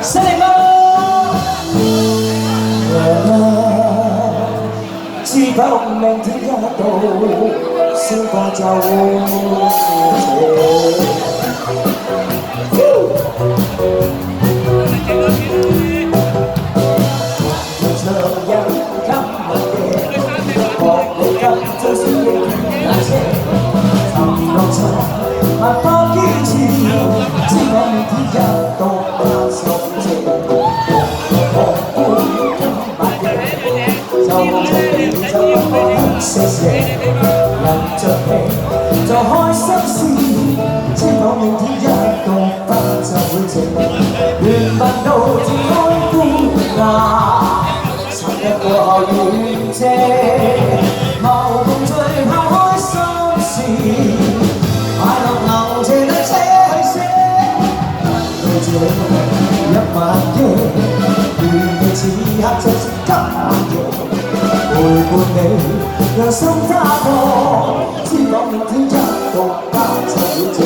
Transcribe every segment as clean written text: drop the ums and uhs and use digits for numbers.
新年快樂！知道明天一到，鮮花就會萬花堅持，知我明天一到不受情，狂歡今晚夜，就從就不惜死，能着氣就開心事，知我明天一到不就會靜，緣分到自開歡呀，尋日過後遠借，無共最後開心事。快樂能借得車去寫，對這一晚夜，願你此刻就是今晚夜，陪伴你，讓心花破，知講明天一到不就會靜。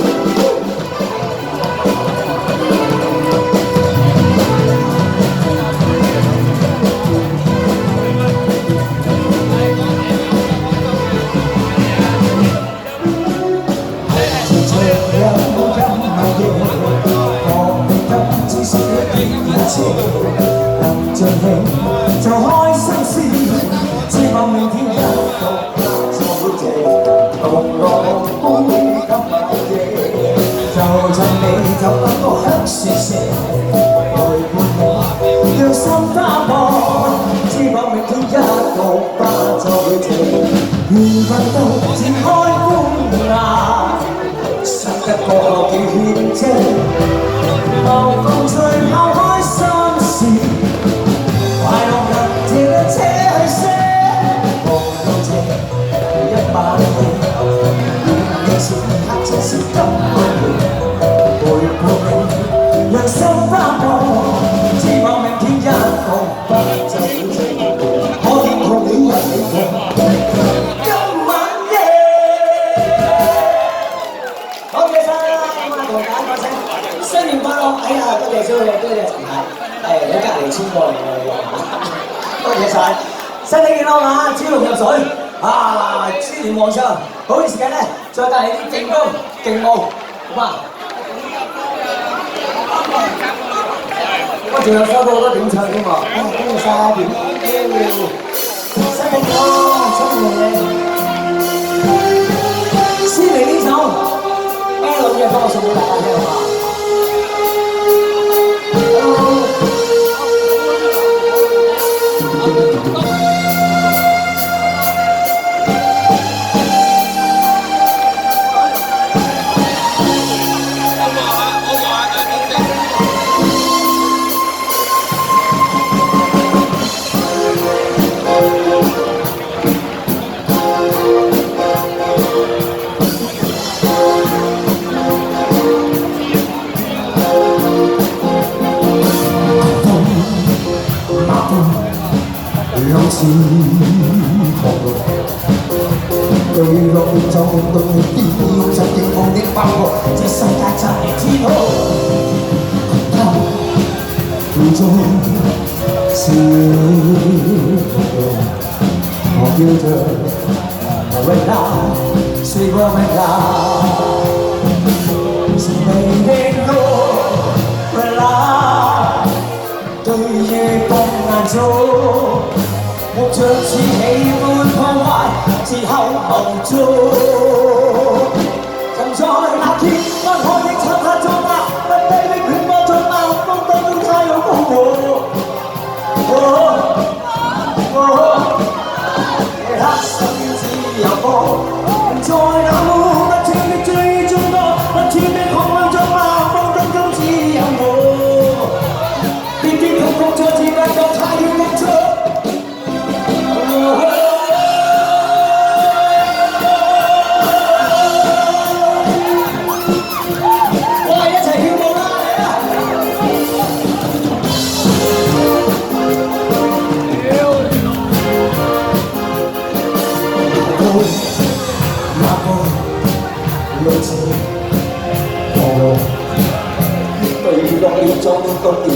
能盡興就開心事，知我明天一到就會靜，共樂杯今晚夜，就趁你就感覺香雪射，陪伴你讓心花破，知我明天一到不就會靜，緣分到自開歡呀，十日過後幾獻祭，無共最後開心事，快樂能借得車去寫，共到這一晚夜，願你此刻就是今晚夜，陪伴你，讓心花破，知我明天一到不就會靜，可見到你一起過今晚夜。好嘅晒啦，咁啊同大家講聲新年快樂！哎呀，多謝小姐，多謝陳太，喺隔離簽過嚟嘅，多謝晒，身體健康啊，豬籠入水啊，豬年旺昌，好啲時間咧，再帶嚟啲勁歌勁舞，好嘛？我仲有收到好多點唱添喎，多謝晒，點身體健康，新年嘅，先嚟呢首 L 嘅歌送俾大家聽好嘛？有時狂怒，對落就對標就極望的包裹，這世界真知道，他會中笑我叫着回答，睡過回答，是你的路回來，對於風眼中。我像是喜歡破壞，之後無助。曾在那天不可的漆黑中啊，不低的血魔在鬧風當中太有保護。夜黑深淵自由過，在那幕不清的追蹤多，不穿的空虛中啊，風當中只有我。跌跌碰碰再次不覺太要付出。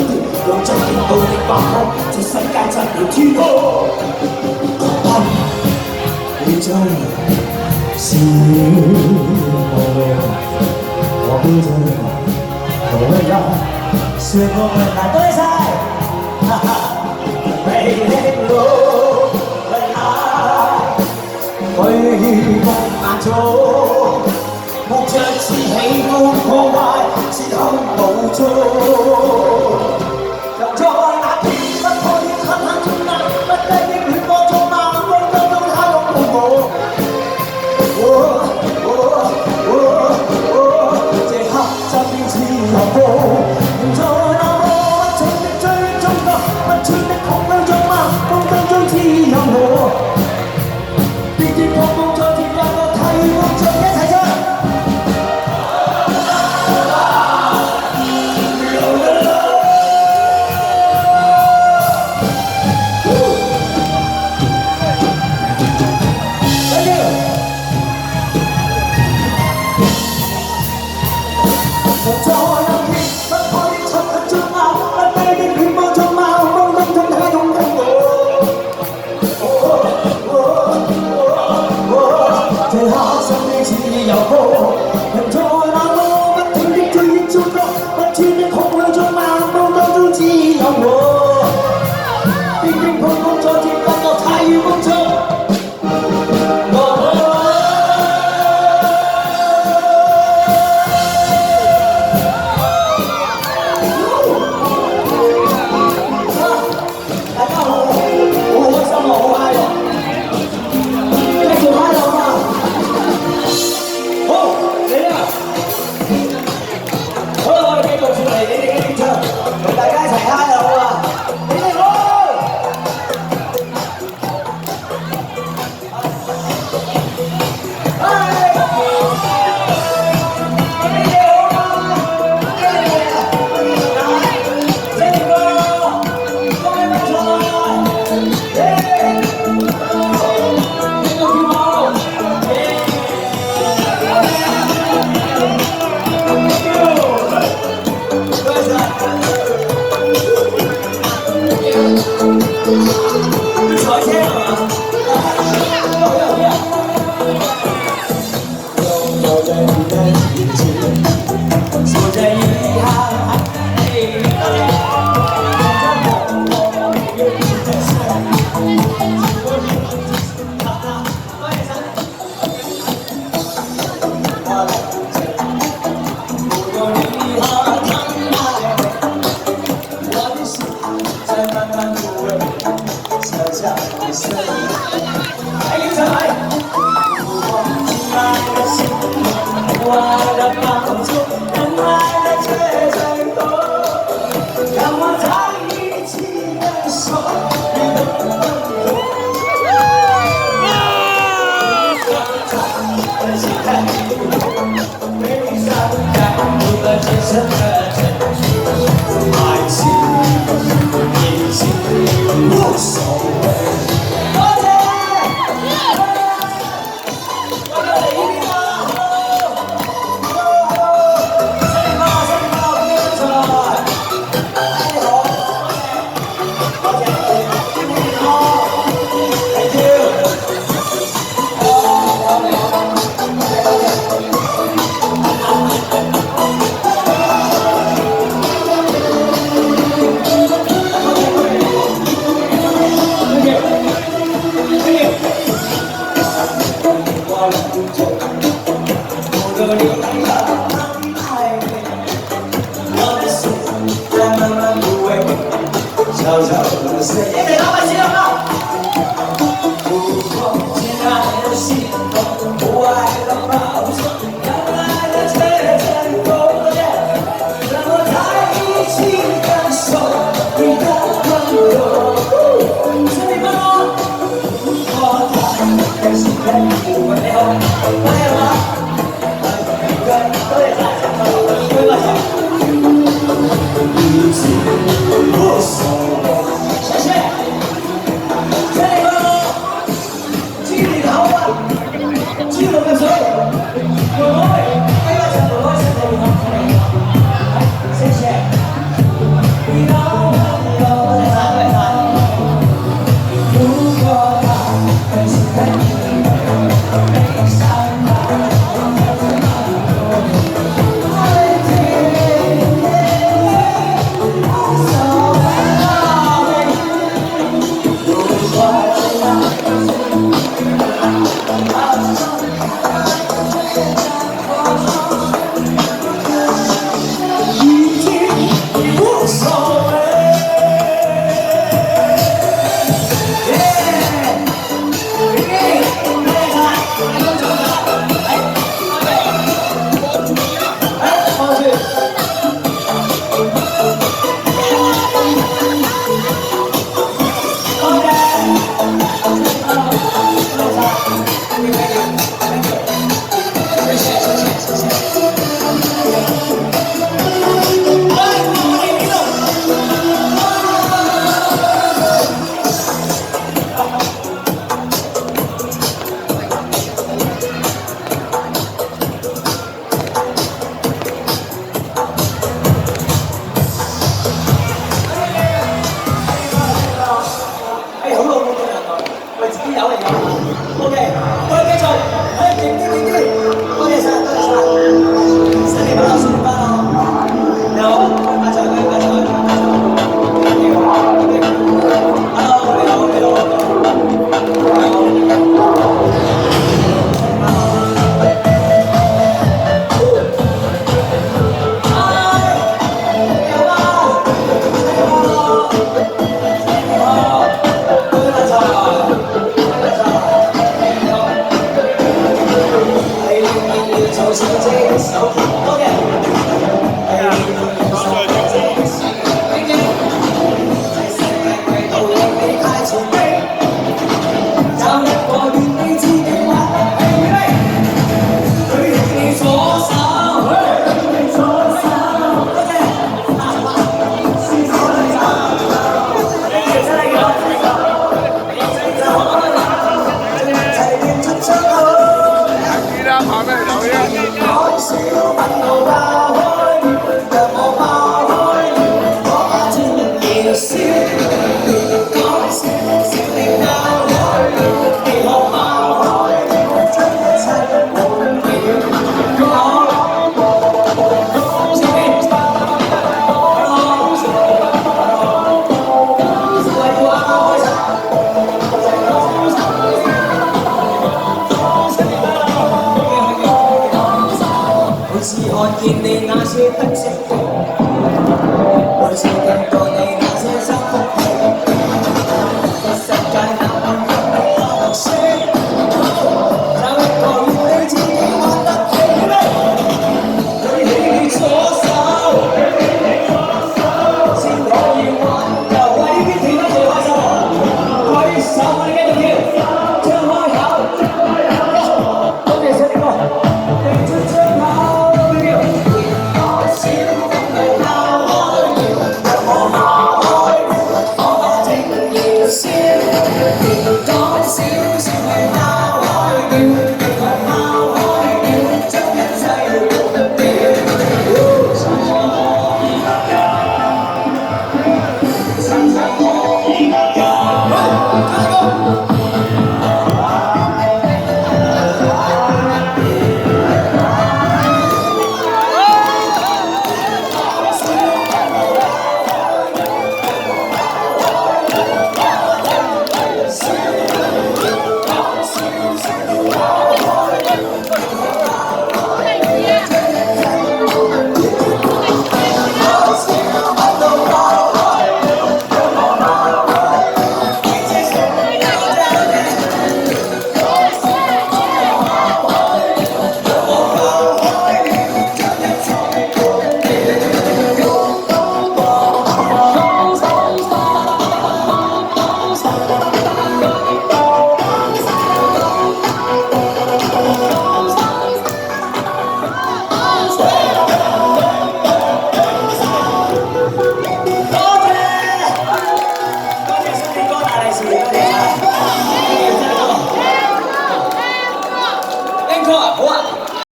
點，用盡極度的百分，這世界真了天高。各位，你真是我標準，我呀，說我們難對晒，哈哈，美麗路人啊，去夢眼中，莫着是喜歡破壞，是恨無助。就在那天不可以親眼中眼，不低的戀歌中那風當中他擁抱我。這刻就變自由步，在那麼不情的追蹤中，不穿的恐懼中嗎？風當中只有我，跌跌碰碰再跌入個替換場，一齊唱。有過，人在那個不停的追憶中間，不穿的恐懼中漫步當中只有我，跌跌碰碰再跌入個太空中。大家好，我好開心啊，好嗨喎！繼續嗨落嘛！同大家一齊嗨啦，好啊！你哋好，嗨！你哋好嘛？新年快樂，恭喜發財！耶！呢個跳舞，賽車係嘛？坐在你的眼前，坐在遺憾裡面，我的放纵，等爱的却最多，让我在一起的手，你的温柔，我的心态，为你伤感，不断接受。